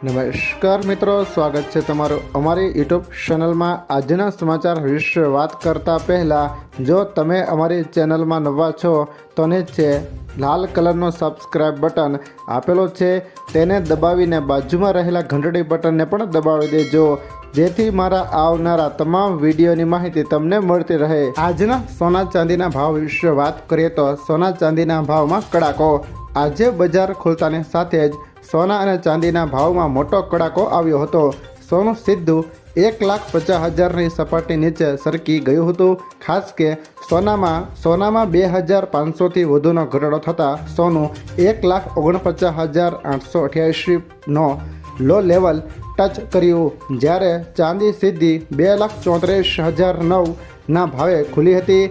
નમસ્કાર મિત્રો, સ્વાગત છે તમારું અમારી યુટ્યુબ ચેનલમાં। આજના સમાચાર વિશે વાત કરતા પહેલાં જો તમે અમારી ચેનલમાં નવા છો તો નીચે લાલ કલરનો સબસ્ક્રાઇબ બટન આપેલો છે તેને દબાવીને બાજુમાં રહેલા ઘંટડી બટનને પણ દબાવી દેજો, જેથી મારા આવનારા તમામ વિડીયોની માહિતી તમને મળતી રહે। આજના સોના ચાંદીના ભાવ વિશે વાત કરીએ તો સોના ચાંદીના ભાવમાં કડાકો। આજે બજાર ખુલતાની સાથે જ સોના અને ચાંદીના ભાવમાં મોટો કડાકો આવ્યો હતો। સોનું સીધું 1,50,000ની સપાટી નીચે સરકી ગયું હતું। ખાસ કે સોનામાં 2,500થી વધુનો ઘટાડો થતાં સોનું 1,49,888નો લો લેવલ ટચ કર્યું, જ્યારે ચાંદી સીધી 2,34,009ના ભાવે ખુલી હતી।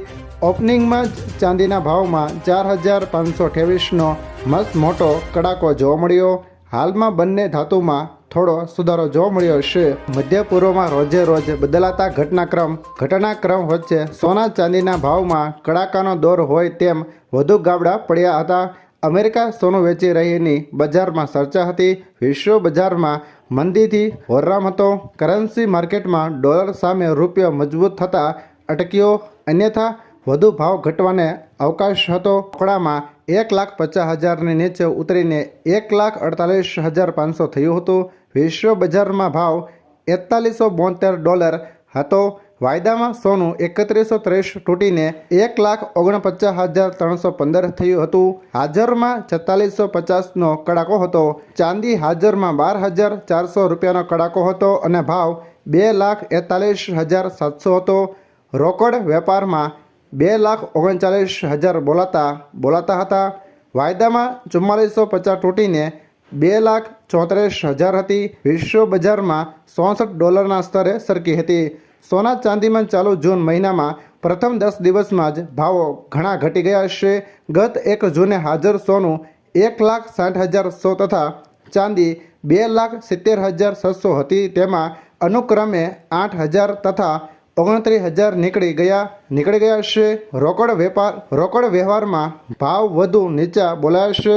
ઓપનિંગમાં જ ચાંદીના ભાવમાં 4,528નો મસ્ત મોટો કડાકો જોવા મળ્યો। હાલમાં બંને ધાતુમાં થોડો સુધારો જોવા મળ્યો છે। મધ્ય પૂર્વમાં રોજે રોજ બદલાતા ઘટનાક્રમ વચ્ચે સોના ચાંદીના ભાવમાં કડાકાનો દોર હોય તેમ વધુ ગાબડા પડ્યા હતા। અમેરિકા સોનું વેચી રહીની બજારમાં ચર્ચા હતી। વિશ્વ બજારમાં મંદીથી વરરામ હતો। કરન્સી માર્કેટમાં ડોલર સામે રૂપિયો મજબૂત થતાં અટક્યો, અન્યથા વધુ ભાવ ઘટવાને અવકાશ હતો। રોકડામાં 1,50,000ની નીચે ઉતરીને 1,48,500 થયું હતું। વિશ્વ બજારમાં ભાવ $4172 હતો। વાયદામાં સોનું 3130 તૂટીને 1,49,315 થયું હતું। હાજરમાં 4650નો કડાકો હતો। ચાંદી હાજરમાં 12,400 રૂપિયાનો કડાકો હતો અને ભાવ 2,41,700 હતો। રોકડ વેપારમાં 2,39,000 બોલાતા હતા। વાયદામાં 4450 તૂટીને 2,34,000 હતી। વિશ્વ બજારમાં $64ના સ્તરે સરકી હતી। સોના ચાંદીમાં ચાલુ જૂન મહિનામાં પ્રથમ 10 દિવસમાં જ ભાવો ઘણા ઘટી ગયા છે। ગત 1 જૂને હાજર સોનું 1,60,100 તથા ચાંદી 2,70,600 હતી। તેમાં અનુક્રમે 8,000 તથા 29,000 નીકળી ગયા છે। રોકડ વ્યવહારમાં ભાવ વધુ નીચા બોલાયા છે।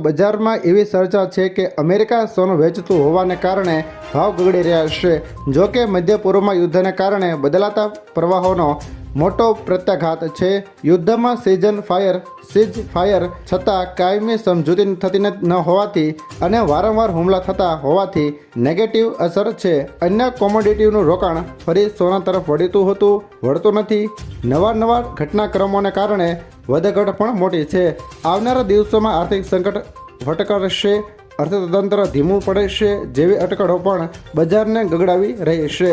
બજારમાં એવી ચર્ચા છે કે અમેરિકા સોનું વેચતું હોવાને કારણે ભાવ ગગડી રહ્યા છે। જો કે મધ્ય પૂર્વમાં યુદ્ધને કારણે બદલાતા પ્રવાહોનો મોટો પ્રત્યાઘાત છે। યુદ્ધમાં સીઝ ફાયર છતાં કાયમી સમજૂતી થતી ન હોવાથી અને વારંવાર હુમલા થતા હોવાથી નેગેટિવ અસર છે। અન્ય કોમોડિટીનું રોકાણ ફરી સોના તરફ વળતું નથી। નવા ઘટનાક્રમોને કારણે વધઘટ પણ મોટી છે। આવનારા દિવસોમાં આર્થિક સંકટ વટકરશે, અર્થતંત્ર ધીમું પડશે જેવી અટકળો પણ બજારને ગગડાવી રહી છે।